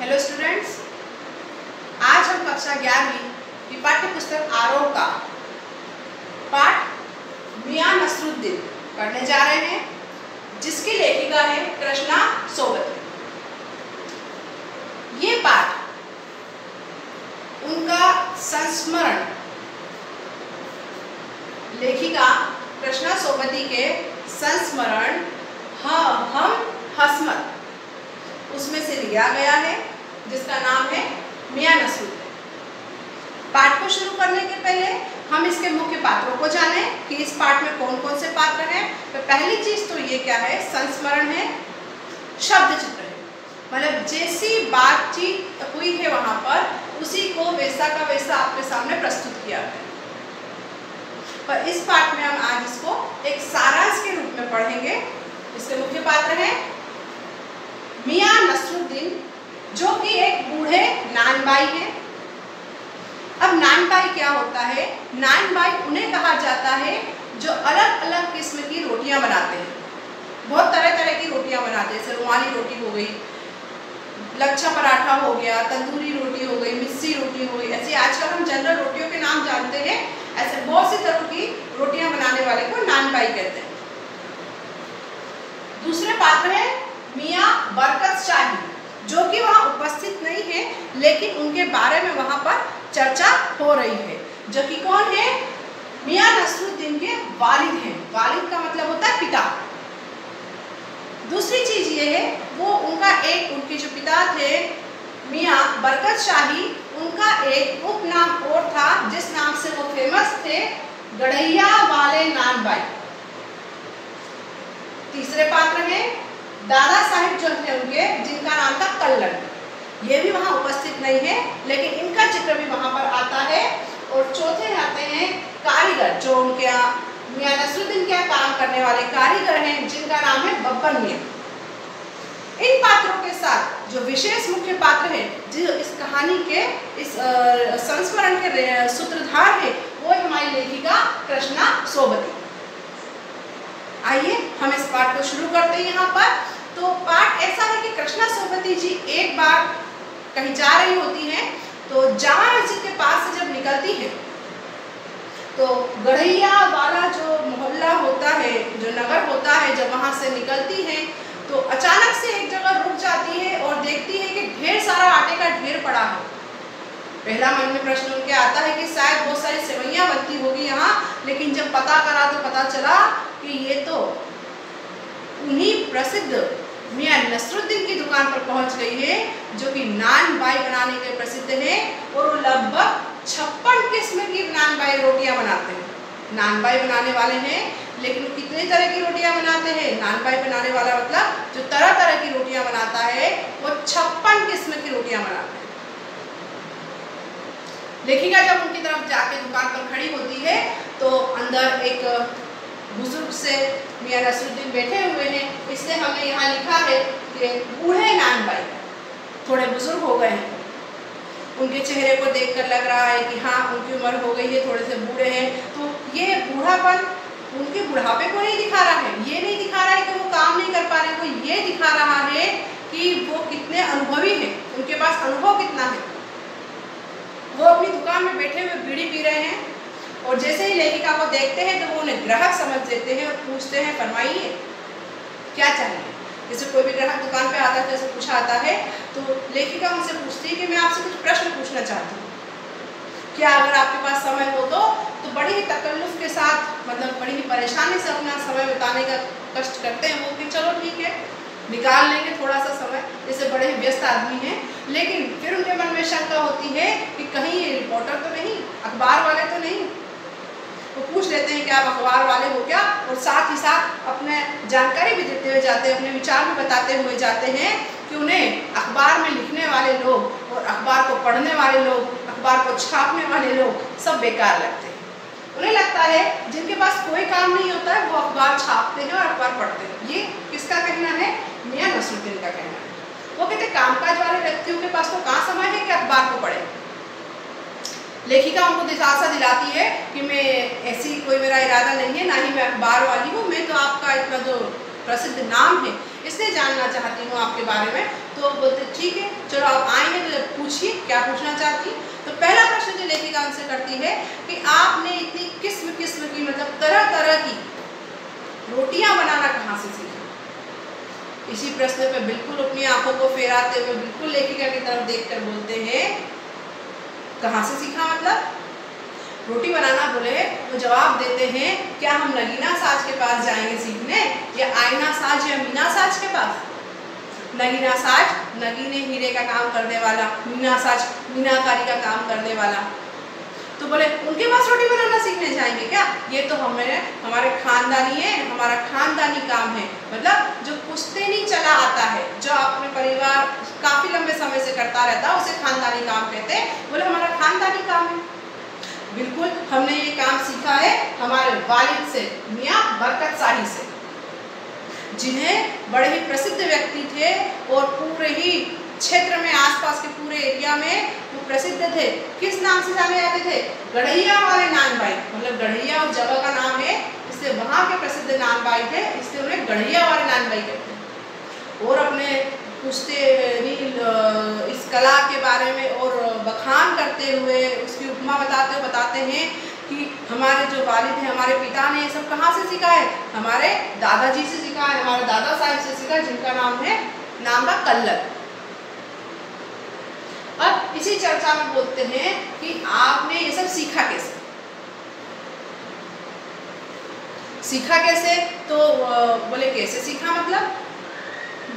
Hello students, आज हम कक्षा 11वीं की पाठ्य पुस्तक आरोह का पाठ मियां नसरुद्दीन पढ़ने जा रहे हैं, जिसकी लेखिका है कृष्णा सोबती। ये पाठ उनका संस्मरण लेखिका कृष्णा सोबती के संस्मरण हम हस्मत उसमें से लिया गया है, जिसका नाम है मियां नसरुद्दीन। पाठ को शुरू करने के पहले हम इसके मुख्य पात्रों को जानें कि इस पाठ में कौन कौन से पात्र हैं। तो पहली चीज तो ये क्या है, संस्मरण है, शब्द चित्र है, मतलब जैसी बातचीत हुई है वहां पर उसी को वैसा का वैसा आपके सामने प्रस्तुत किया है। पर इस पाठ में हम आज इसको एक सारांश के रूप में पढ़ेंगे। इसके मुख्य पात्र हैं मियां नसरुद्दीन, जो कि एक बूढ़े नानबाई हैं। अब नानबाई क्या होता है? नानबाई उन्हें कहा जाता है जो अलग अलग किस्म की रोटियां बनाते हैं। बहुत तरह तरह की रोटियां बनाते हैं, जैसे रुमाली रोटी हो गई, लच्छा पराठा हो गया, तंदूरी रोटी हो गई, मिस्सी रोटी हो गई। ऐसे आजकल हम जनरल रोटियों के नाम जानते हैं, ऐसे बहुत सी तरह की रोटियां बनाने वाले को नानबाई कहते हैं। दूसरे पात्र है मियां बरकत शाही, जो कि वहां उपस्थित नहीं है, लेकिन उनके बारे में वहां पर चर्चा हो रही है, जो कि कौन है? मियां नसरुद्दीन के वालिद हैं। वालिद का मतलब होता है पिता। दूसरी चीज ये है, वो उनके जो पिता थे मियां बरकत शाही, उनका एक उपनाम और था जिस नाम से वो फेमस थे, गढ़ैया वाले नानबाई। तीसरे पात्र हैं दादा साहिब जो थे उनके, जिनका नाम था कल्लण। ये भी वहां उपस्थित नहीं है, लेकिन इनका चित्र भी वहां पर आता है। और चौथे आते हैं कारीगर, जो उनके मियां नसरुद्दीन के काम करने वाले कारीगर हैं, जिनका नाम है बब्बन मियां। इन पात्रों के साथ जो विशेष मुख्य पात्र है, जो इस कहानी के इस संस्मरण के सूत्रधार है, वो हमारी लेखिका कृष्णा सोबती। आइए हम इस पाठ को शुरू करते हैं। यहाँ पर तो पाठ ऐसा है कि कृष्णा सोबती जी एक बार कहीं जा रही होती हैं, तो जामा मस्जिद के पास से जब निकलती है, तो गढ़ैया वाला जो मोहल्ला होता है, जो नगर होता है, जब वहां से निकलती है तो अचानक से एक जगह रुक जाती है और देखती है कि ढेर सारा आटे का ढेर पड़ा है। पहला मन में प्रश्न उनके आता है कि शायद बहुत सारी सेवैयां बनती होगी यहाँ, लेकिन जब पता करा तो पता चला कि ये तो उन्हीं प्रसिद्ध मियां नसरुद्दीन की दुकान पर पहुंच गई है, जो कि नानबाई बनाने के प्रसिद्ध है। और वो लगभग 56 किस्म की नानबाई रोटियां बनाते हैं। नानबाई बनाने वाले हैं, लेकिन वो कितने तरह की रोटियां बनाते हैं? नानबाई बनाने वाला मतलब जो तरह तरह की रोटियां बनाता है, वो 56 किस्म की रोटियां बनाते हैं। लेखिका जब उनकी तरफ जाके दुकान पर खड़ी होती है, तो अंदर एक बुजुर्ग से मियां नसरुद्दीन बैठे हुए हैं। इसलिए हमने यहाँ लिखा है कि बूढ़े नानबाई, थोड़े बुजुर्ग हो गए हैं। उनके चेहरे को देखकर लग रहा है कि हाँ, उनकी उम्र हो गई है, थोड़े से बूढ़े हैं। तो ये बूढ़ापन उनके बुढ़ापे को नहीं दिखा रहा है, ये नहीं दिखा रहा है कि वो काम नहीं कर पा रहे, वो ये दिखा रहा है कि वो कितने अनुभवी हैं, उनके पास अनुभव कितना है। वो अपनी दुकान में बैठे हुए बीड़ी पी रहे हैं, और जैसे ही लेखिका को देखते हैं तो वो उन्हें ग्राहक समझ देते हैं और पूछते हैं, फरमाइए क्या चाहिए। जैसे कोई भी ग्राहक दुकान पे आता है, जैसे पूछा आता है, तो लेखिका उनसे पूछती है कि मैं आपसे कुछ प्रश्न पूछना चाहती हूँ, क्या अगर आपके पास समय हो तो बड़ी ही तकल्लुफ के साथ, मतलब बड़ी ही परेशानी से अपना समय बिताने का कष्ट करते हैं वो कि चलो ठीक है, निकाल लेंगे थोड़ा सा समय, जैसे बड़े ही व्यस्त आदमी हैं। लेकिन फिर उनके मन में शंका होती है कि कहीं ये रिपोर्टर तो नहीं, अखबार वाले तो नहीं। वो पूछ लेते हैं कि आप अखबार वाले हो क्या, और साथ ही साथ अपने जानकारी भी देते हुए जाते हैं, अपने विचार भी बताते हुए जाते हैं कि उन्हें अखबार में लिखने वाले लोग और अखबार को पढ़ने वाले लोग, अखबार को छापने वाले लोग सब बेकार लगते हैं। उन्हें लगता है जिनके पास कोई काम नहीं होता है, वो अखबार छापते हैं और अखबार पढ़ते हैं। ये किसका कहना है? मियां नसरुद्दीन का कहना है। वो कहते कामकाज वाले व्यक्तियों के पास तो कहाँ समय है कि अखबार को पढ़े। लेखिका उनको दिलासा दिलाती है कि मैं ऐसी कोई मेरा इरादा नहीं है, ना ही मैं अखबार वाली हूँ, मैं तो आपका इतना जो प्रसिद्ध नाम है इसलिए जानना चाहती हूँ आपके बारे में। तो बोलते ठीक है, चलो आप आएंगे तो पूछिए क्या पूछना चाहती हैं। तो पहला प्रश्न जो लेखिका उनसे करती है कि आपने इतनी किस्म किस्म की मतलब तरह तरह की रोटियां बनाना कहाँ से सीखा। इसी प्रश्न पे बिल्कुल अपनी आंखों को फेराते हुए बिल्कुल लेखिका की तरफ देखकर बोलते हैं कहाँ से सीखा मतलब रोटी बनाना बोले तो जवाब देते हैं क्या हम नगीना साज के पास जाएंगे सीखने या आईना साज या मीना साज के पास। नगीना साज नगीने हीरे का काम करने वाला, मीना साज मीनाकारी का काम करने वाला। तो बोले उनके पास रोटी बनाना सीखने जाएंगे क्या, ये तो हमारे खानदानी है, हमारा खानदानी काम है। मतलब जो पुश्तैनी चला आता है, जो अपने परिवार काफी लंबे समय से करता रहता है उसे खानदानी काम कहते हैं। बोले हमारा खानदानी काम है। बिल्कुल हमने ये काम सीखा है हमारे वालिद से, मियाँ बरकत शाही से, जिन्हें बड़े ही प्रसिद्ध व्यक्ति थे और पूरे ही क्षेत्र में आसपास के पूरे एरिया में वो प्रसिद्ध थे। किस नाम से जाने जाते थे, गढ़ैया वाले नानबाई। मतलब गढ़ैया उस जगह का नाम है, इसलिए वहाँ के प्रसिद्ध नानबाई थे, इसलिए उन्हें गढ़ैया वाले नानबाई कहते हैं। और अपने पुश्तैनी इस कला के बारे में और बखान करते हुए उसकी उपमा बताते हैं कि हमारे जो वालिद हैं, हमारे पिता ने ये सब कहाँ से सीखा है, हमारे दादाजी से सीखा है, हमारे दादा साहब से सीखा है, जिनका नाम था कल्लर। अब इसी चर्चा में बोलते हैं कि आपने ये सब सीखा कैसे। सीखा कैसे तो बोले कैसे सीखा मतलब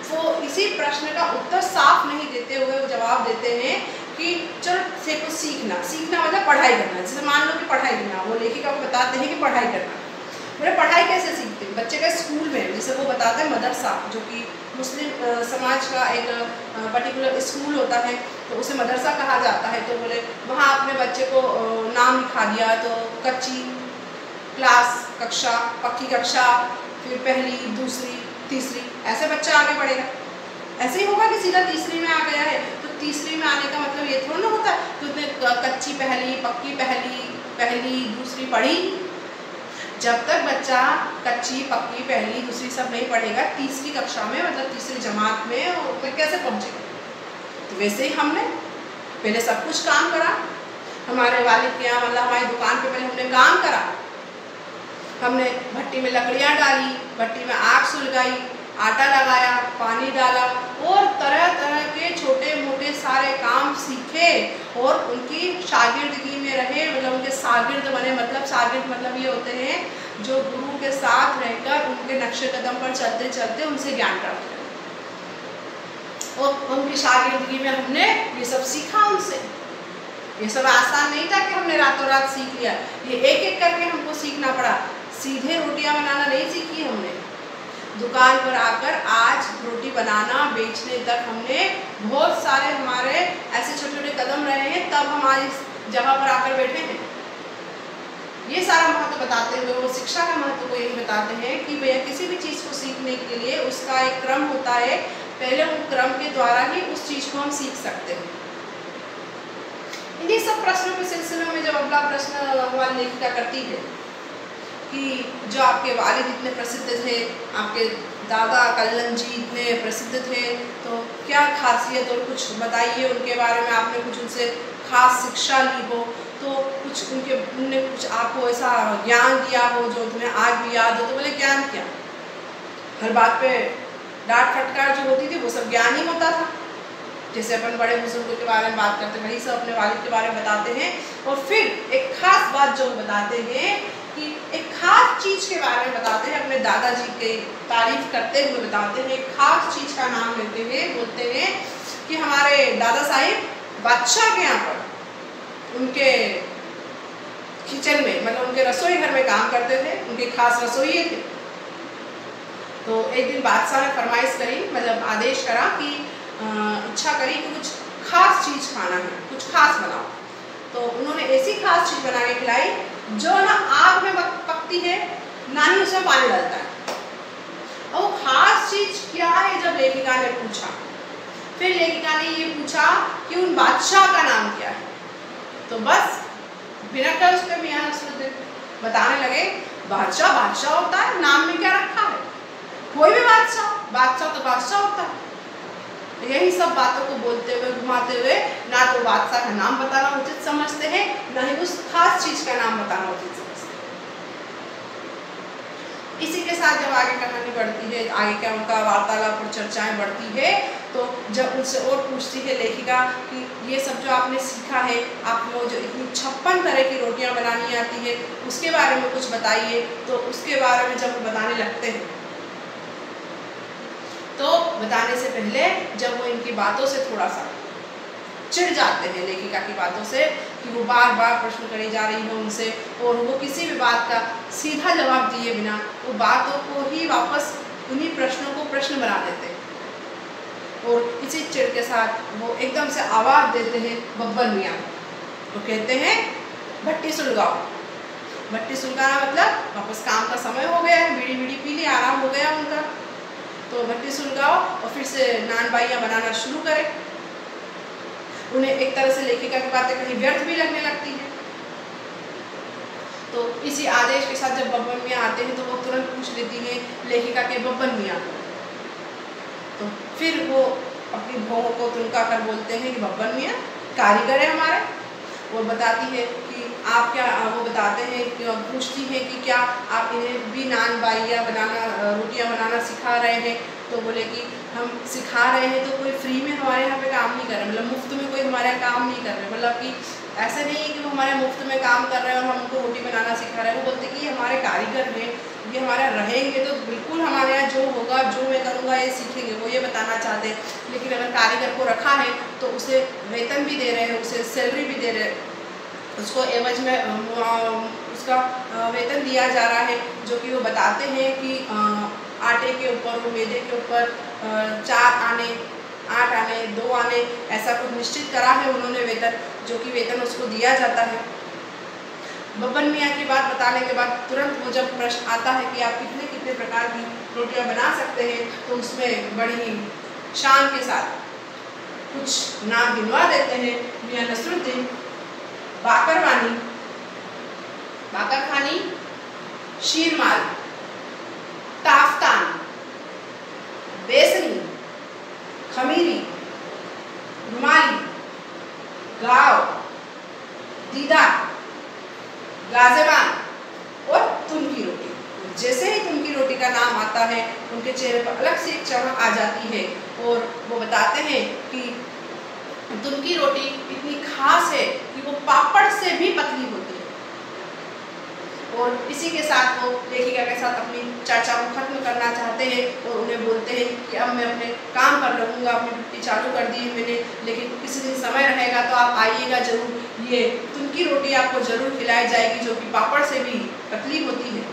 वो इसी प्रश्न का उत्तर साफ नहीं देते हुए वो जवाब देते हैं कि चलो से कुछ सीखना मतलब पढ़ाई करना। जैसे मान लो कि पढ़ाई करना, वो लेखिका को बताते हैं कि पढ़ाई करना। बोले पढ़ाई कैसे सीखते हैं, बच्चे का स्कूल में, जैसे वो बताते हैं मदरसा, जो कि मुस्लिम समाज का एक पर्टिकुलर स्कूल होता है, तो उसे मदरसा कहा जाता है। तो बोले वहाँ अपने बच्चे को नाम लिखा दिया, तो कच्ची क्लास कक्षा, पक्की कक्षा, फिर पहली, दूसरी, तीसरी, ऐसे बच्चा आगे बढ़ेगा। ऐसे ही होगा कि सीधा तीसरी में आ गया है तो तीसरी में आने का मतलब ये थोड़ा ना होता कि उसने कच्ची पहली, पक्की पहली, दूसरी पढ़ी। जब तक बच्चा कच्ची, पक्की, पहली, दूसरी सब नहीं पढ़ेगा तीसरी कक्षा में, मतलब तीसरी जमात में, और कैसे पहुँचेगा। तो वैसे ही हमने पहले सब कुछ काम करा, हमारे वालिद के यहाँ, मतलब हमारी दुकान पे पहले हमने काम करा। हमने भट्टी में लकड़ियाँ डाली, भट्टी में आग सुलगाई, आटा लगाया, पानी डाला और तरह तरह के छोटे मोटे सारे काम सीखे और उनकी शागिर्दगी में रहे। मतलब उनके शागिर्द बने, मतलब शागिर्द मतलब ये होते हैं जो गुरु के साथ रहकर उनके नक्शे कदम पर चलते चलते उनसे ज्ञान प्राप्त करें। और उनकी शागिर्दगी में हमने ये सब सीखा उनसे। ये सब आसान नहीं था कि हमने रातों रात सीख लिया, ये एक एक करके हमको सीखना पड़ा। सीधे रोटियां बनाना नहीं सीखी हमने, दुकान पर आकर आज रोटी बनाना, बेचने तक हमने बहुत सारे हमारे ऐसे छोटे छोटे कदम रहे हैं, तब हम आज इस जगह पर आकर बैठे हैं। ये सारा महत्व बताते हुए वो शिक्षा का महत्व को यही बताते हैं कि भैया किसी भी चीज़ को सीखने के लिए उसका एक क्रम होता है, पहले उस क्रम के द्वारा ही उस चीज़ को हम सीख सकते हैं। इन्हीं सब प्रश्नों के सिलसिले में जब अगला प्रश्न हमारी लेखिका करती है कि जो आपके वालिद इतने प्रसिद्ध थे, आपके दादा कल्लन जी इतने प्रसिद्ध थे, तो क्या खासियत और कुछ बताइए उनके बारे में, आपने कुछ उनसे खास शिक्षा ली हो, तो कुछ उनने कुछ आपको ऐसा ज्ञान दिया हो जो तुम्हें आज भी याद हो। तो बोले ज्ञान क्या, हर बात पे डांट फटकार जो होती थी वो सब ज्ञान ही होता था। जैसे अपन बड़े बुजुर्गों के बारे में बात करते हैं, वही सब अपने वालिद के बारे में बताते हैं। और फिर एक खास बात जो बताते हैं कि एक खास चीज़ के बारे में बताते हैं, अपने दादाजी की तारीफ करते हुए बताते हैं, एक खास चीज़ का नाम लेते हुए बोलते हैं कि हमारे दादा साहिब बादशाह के यहाँ पर उनके किचन में, मतलब उनके रसोई घर में काम करते थे, उनके खास रसोई थे। तो एक दिन बादशाह ने फरमाइश करी, मतलब आदेश करा कि इच्छा करी कि कुछ खास चीज़ खाना है, कुछ खास बनाओ। तो उन्होंने ऐसी खास चीज़ बना के खिलाई जो ना आग में पकती है ना ही उसमें पानी डलता है। और वो खास चीज़ क्या है जब लेखिका ने पूछा, फिर लेखिका ने ये पूछा कि उन बादशाह का नाम क्या है। तो बस बिना कर उस पर मियां नसरुद्दीन बताने लगे, बादशाह बादशाह होता है, नाम में क्या रखा है। कोई भी बादशाह तो बादशाह होता है। यही सब बातों को बोलते हुए घुमाते हुए ना तो बादशाह का नाम बताना उचित समझते हैं, ना ही उस खास चीज का नाम बताना उचित समझते हैं। इसी के साथ जब आगे कहानी बढ़ती है, आगे क्या उनका वार्तालाप और चर्चाएं बढ़ती है, तो जब उनसे और पूछती है लेखिका कि ये सब जो आपने सीखा है, आपको जो इतनी 56 तरह की रोटियां बनानी आती है, उसके बारे में कुछ बताइए। तो उसके बारे में जब वो बताने लगते हैं, तो बताने से पहले जब वो इनकी बातों से थोड़ा सा चिढ़ जाते हैं, लेखिका की बातों से, कि वो बार बार प्रश्न करी जा रही है उनसे, और वो किसी भी बात का सीधा जवाब दिए बिना वो बातों को ही वापस उन्हीं प्रश्नों को प्रश्न बना देते हैं। और इसी चिढ़ के साथ वो एकदम से आवाज देते हैं बब्बर मियाँ। वो कहते हैं भट्टी सुलगाओ। भट्टी सुलगाना मतलब वापस काम का समय हो गया है, बीड़ी बीड़ी पी ली, आराम हो गया उनका, तो भट्टी सुलगाओ और फिर से नान बाइयाँ बनाना शुरू करें। उन्हें एक तरह से लेखिका की बातें कहीं व्यर्थ भी लगने लगती है। तो इसी आदेश के साथ जब बब्बर मियाँ आते हैं तो वो तुरंत पूछ लेती हैं लेखिका के बब्बर मियाँ। तो फिर वो अपनी भौहों को तुनका कर बोलते हैं कि बब्बर मियाँ कारीगर है हमारे। वो बताती है कि आप क्या, वो बताते हैं कि पूछती है कि क्या आप इन्हें भी नान बाइयाँ बनाना, रोटियाँ बनाना सिखा रहे हैं। तो बोले कि हम सिखा रहे हैं तो कोई फ्री में हमारे यहाँ पे काम नहीं कर रहे, मतलब मुफ्त में कोई हमारे यहाँ काम नहीं कर रहे, मतलब कि ऐसा नहीं है कि वो हमारे मुफ्त में काम कर रहे हैं और हम उनको रोटी बनाना सिखा रहे हैं। वो बोलते कि ये हमारे कारीगर हैं, ये हमारे रहेंगे तो बिल्कुल हमारे यहाँ जो होगा, जो मैं करूँगा ये सीखेंगे, वो ये बताना चाहते हैं। लेकिन अगर कारीगर को रखा है तो उसे वेतन भी दे रहे हैं, उसे सैलरी भी दे रहे हैं, उसको एवज में उसका वेतन दिया जा रहा है, जो कि वो बताते हैं कि आटे के ऊपर, वो मैदे के ऊपर 4 आने, 8 आने, 2 आने, ऐसा कुछ निश्चित करा है उन्होंने वेतन, जो कि वेतन उसको दिया जाता है। बब्बर मियाँ की बात बताने के बाद तुरंत वो जब प्रश्न आता है कि आप कितने कितने प्रकार की रोटियां बना सकते हैं, तो उसमें बड़ी ही शान के साथ कुछ नाम गिनवा देते हैं। मियाँ नसरुद्दीन, बाकरवानी, बाकरखानी, शीरमाल, ताफ्तान, बेसनी, खमीरी, रुमाली, गाव, दीदा, गाजेबान और तुनकी रोटी। जैसे ही तुनकी रोटी का नाम आता है उनके चेहरे पर अलग से एक चमक आ जाती है और वो बताते हैं कि तुनकी रोटी इतनी खास है कि वो पापड़ से भी पतली होती है। और इसी के साथ वो लेखिका के साथ अपनी चर्चा को खत्म करना चाहते हैं और उन्हें बोलते हैं कि अब मैं अपने काम पर लगूंगा, अपनी भट्टी चालू कर दी है मैंने, लेकिन किसी दिन समय रहेगा तो आप आइएगा जरूर, ये तुनकी रोटी आपको जरूर खिलाई जाएगी जो कि पापड़ से भी पतली होती है।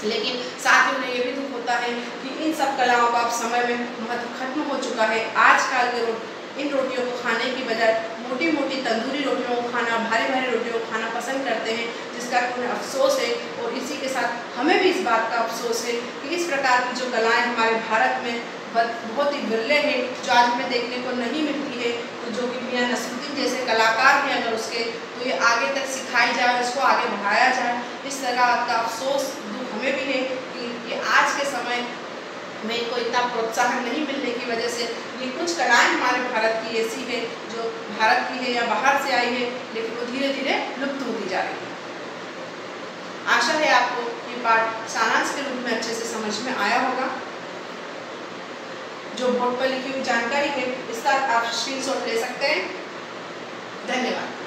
लेकिन साथ ही उन्हें ये भी दुख होता है कि इन सब कलाओं का अब समय में महत्व खत्म हो चुका है। आजकल के इन रोटियों को खाने की बजाय मोटी मोटी तंदूरी रोटियों को खाना, भारी भारी रोटियों को खाना पसंद करते हैं, जिसका उन्हें अफसोस है। और इसी के साथ हमें भी इस बात का अफसोस है कि इस प्रकार की जो कलाएं हमारे भारत में बहुत ही विरले हैं, जो आज हमें देखने को नहीं मिलती है। तो जो कि मियाँ नसरुद्दीन जैसे कलाकार हैं अगर उसके, तो ये आगे तक सिखाई जाए और इसको आगे बढ़ाया जाए। इस तरह का अफसोस दुख हमें भी है कि ये आज के समय में इनको इतना प्रोत्साहन नहीं मिलने की वजह से ये कुछ कलाएं हमारे भारत की ऐसी है जो भारत की है या बाहर से आई है, लेकिन वो धीरे धीरे लुप्त होती जा रही है। आशा है आपको ये पाठ सारांश के रूप में अच्छे से समझ में आया होगा। जो बोर्ड पर लिखी हुई जानकारी है इसका आप स्क्रीनशॉट ले सकते हैं। धन्यवाद।